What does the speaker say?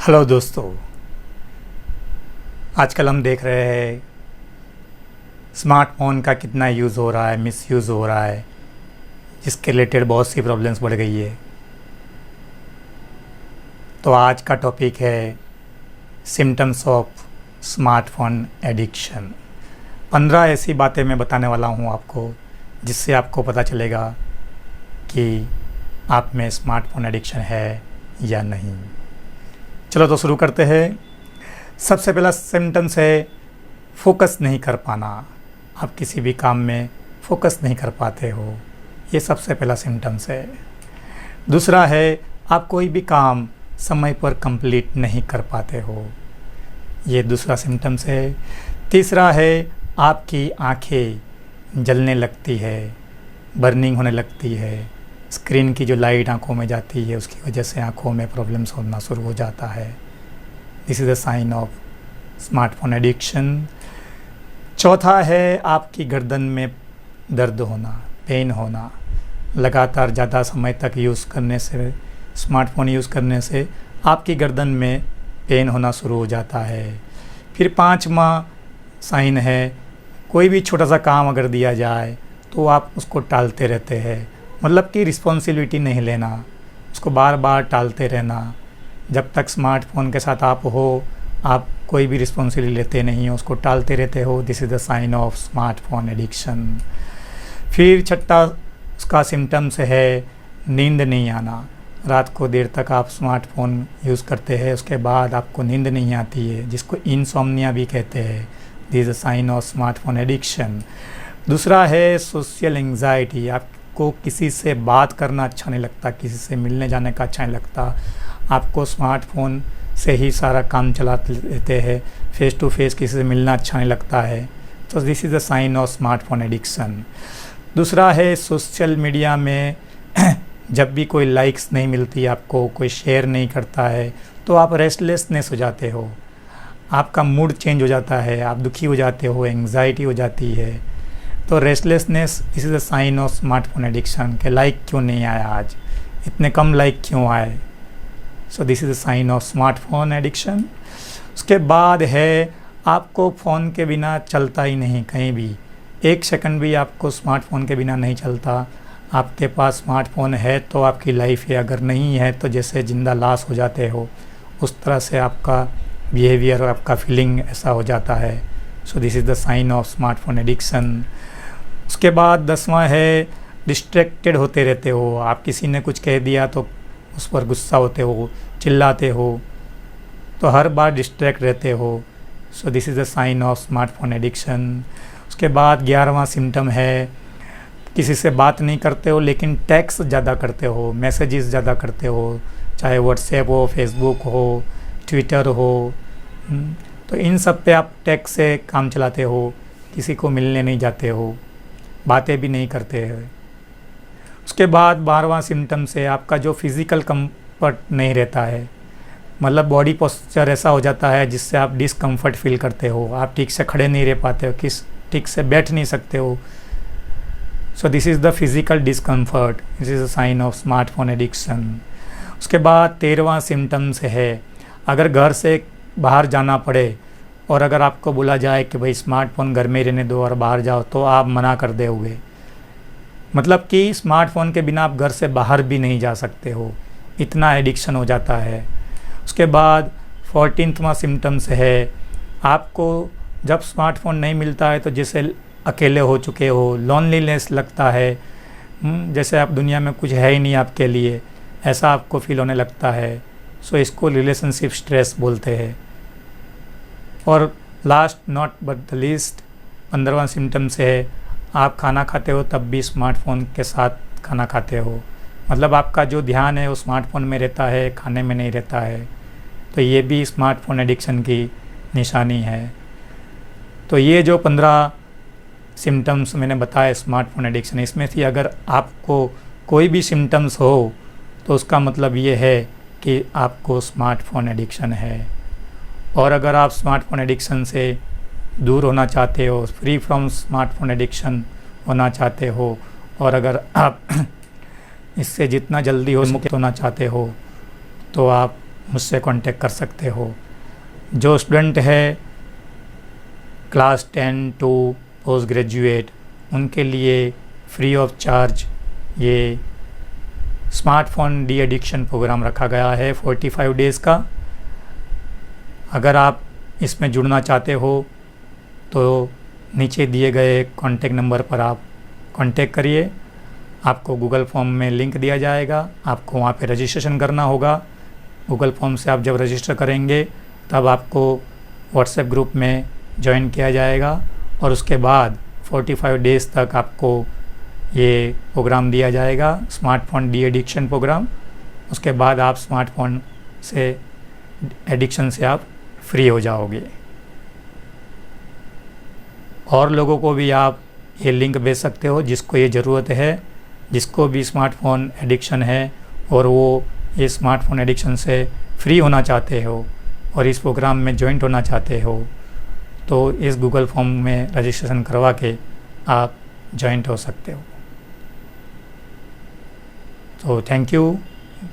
Hello दोस्तों, आजकल हम देख रहे हैं स्मार्टफोन का कितना यूज़ हो रहा है, मिसयूज़ हो रहा है, जिसके रिलेटेड बहुत सी प्रॉब्लम्स बढ़ गई है। तो आज का टॉपिक है सिम्टम्स ऑफ स्मार्टफोन एडिक्शन। 15 ऐसी बातें मैं बताने वाला हूँ आपको, जिससे आपको पता चलेगा कि आप में स्मार्टफोन एडिक्शन है या नहीं। चलो तो शुरू करते हैं। सबसे पहला सिम्टम्स है फोकस नहीं कर पाना। आप किसी भी काम में फोकस नहीं कर पाते हो, ये सबसे पहला सिम्टम्स है। दूसरा है आप कोई भी काम समय पर कंप्लीट नहीं कर पाते हो, ये दूसरा सिम्टम्स है। तीसरा है आपकी आंखें जलने लगती है, बर्निंग होने लगती है। स्क्रीन की जो लाइट आंखों में जाती है उसकी वजह से आंखों में प्रॉब्लम्स होना शुरू हो जाता है। This is the sign of smartphone addiction. चौथा है आपकी गर्दन में दर्द होना, पेन होना। लगातार ज़्यादा समय तक यूज़ करने से, स्मार्टफोन यूज़ करने से आपकी गर्दन में पेन होना शुरू हो जाता है। फिर पांचवा साइन है कोई भी छोटा सा काम अगर दिया जाए तो आप उसको टालते रहते हैं, मतलब कि रिस्पॉन्सिबिलिटी नहीं लेना, उसको बार बार टालते रहना। जब तक स्मार्टफोन के साथ आप हो, आप कोई भी रिस्पॉन्सिबिलिटी लेते नहीं हो, उसको टालते रहते हो। This is the sign of smartphone addiction. फिर छठा उसका सिम्टम्स है नींद नहीं आना। रात को देर तक आप स्मार्टफोन यूज़ करते हैं, उसके बाद आपको नींद नहीं आती है, जिसको इंसोम्निया भी कहते हैं। This is the sign of smartphone addiction. दूसरा है सोशल एंग्जाइटी। आपको किसी से बात करना अच्छा नहीं लगता, किसी से मिलने जाने का अच्छा नहीं लगता। आपको स्मार्टफोन से ही सारा काम चला लेते हैं, फेस टू फेस किसी से मिलना अच्छा नहीं लगता है। तो this is the sign of smartphone addiction. दूसरा है सोशल मीडिया में जब भी कोई लाइक्स नहीं मिलती, आपको कोई शेयर नहीं करता है, तो आप रेस्टलेसनेस हो जाते हो, आपका मूड चेंज हो जाता है, आप दुखी हो जाते हो, एंग्जाइटी हो जाती है। तो restlessness this is the sign of smartphone addiction के लाइक क्यों नहीं आया, आज इतने कम लाइक क्यों आए। So this is the sign of smartphone addiction. उसके बाद है आपको फ़ोन के बिना चलता ही नहीं, कहीं भी एक सेकंड भी आपको स्मार्टफोन के बिना नहीं चलता। आपके पास स्मार्टफोन है तो आपकी लाइफ है, अगर नहीं है तो जैसे जिंदा लाश हो जाते हो, उस तरह से आपका बिहेवियर और आपका फीलिंग ऐसा हो जाता है। So this is the sign of smartphone addiction. उसके बाद 10वां है डिस्ट्रैक्टेड होते रहते हो। आप किसी ने कुछ कह दिया तो उस पर गुस्सा होते हो, चिल्लाते हो, तो हर बार डिस्ट्रैक्ट रहते हो। So this is the sign of smartphone addiction. उसके बाद 11वां सिम्टम है किसी से बात नहीं करते हो लेकिन टेक्स्ट ज़्यादा करते हो, मैसेजेस ज़्यादा करते हो, चाहे व्हाट्सएप हो, फेसबुक हो, ट्विटर हो। तो इन सब पे आप टेक्स्ट से काम चलाते हो, किसी को मिलने नहीं जाते हो, बातें भी नहीं करते हैं। उसके बाद 12वां सिम्टम्स है आपका जो फिज़िकल कंफर्ट नहीं रहता है, मतलब बॉडी पोस्चर ऐसा हो जाता है जिससे आप डिसकम्फर्ट फील करते हो, आप ठीक से खड़े नहीं रह पाते हो, ठीक से बैठ नहीं सकते हो। So this is the physical discomfort, this is a sign of smartphone addiction. उसके बाद 13वां सिम्टम्स है अगर घर से बाहर जाना पड़े और अगर आपको बोला जाए कि भाई स्मार्टफोन घर में रहने दो और बाहर जाओ, तो आप मना कर दोगे, मतलब कि स्मार्टफोन के बिना आप घर से बाहर भी नहीं जा सकते हो, इतना एडिक्शन हो जाता है। उसके बाद 14वां सिम्टम्स है आपको जब स्मार्टफोन नहीं मिलता है तो जैसे अकेले हो चुके हो, लोनलीनेस लगता है, जैसे आप दुनिया में कुछ है ही नहीं आपके लिए, ऐसा आपको फील होने लगता है। सो इसको रिलेशनशिप स्ट्रेस बोलते हैं। और last not but the least 15वां सिम्टम्स है आप खाना खाते हो तब भी स्मार्टफोन के साथ खाना खाते हो, मतलब आपका जो ध्यान है वो स्मार्टफोन में रहता है, खाने में नहीं रहता है। तो ये भी स्मार्टफोन एडिक्शन की निशानी है। तो ये जो 15 सिम्टम्स मैंने बताया स्मार्टफोन एडिक्शन, इसमें से अगर आपको कोई भी सिम्टम्स हो तो उसका मतलब ये है कि आपको स्मार्टफोन एडिक्शन है। और अगर आप स्मार्टफोन एडिक्शन से दूर होना चाहते हो, फ्री फ्रॉम स्मार्टफोन एडिक्शन होना चाहते हो, और अगर आप इससे जितना जल्दी हो मुक्त होना चाहते हो, तो आप मुझसे कांटेक्ट कर सकते हो। जो स्टूडेंट है क्लास 10 टू पोस्ट ग्रेजुएट, उनके लिए फ्री ऑफ चार्ज ये स्मार्टफोन डी एडिक्शन प्रोग्राम रखा गया है 45 डेज़ का। अगर आप इसमें जुड़ना चाहते हो तो नीचे दिए गए कॉन्टेक्ट नंबर पर आप कांटेक्ट करिए। आपको गूगल फॉर्म में लिंक दिया जाएगा, आपको वहाँ पे रजिस्ट्रेशन करना होगा। गूगल फॉर्म से आप जब रजिस्टर करेंगे तब आपको व्हाट्सएप ग्रुप में ज्वाइन किया जाएगा और उसके बाद 45 डेज़ तक आपको ये प्रोग्राम दिया जाएगा, स्मार्टफोन डी एडिक्शन प्रोग्राम। उसके बाद आप स्मार्टफोन से एडिक्शन से आप फ्री हो जाओगे। और लोगों को भी आप ये लिंक भेज सकते हो जिसको ये ज़रूरत है, जिसको भी स्मार्टफोन एडिक्शन है और वो ये स्मार्टफोन एडिक्शन से फ्री होना चाहते हो और इस प्रोग्राम में जॉइंट होना चाहते हो, तो इस गूगल फॉर्म में रजिस्ट्रेशन करवा के आप जॉइंट हो सकते हो। तो थैंक यू।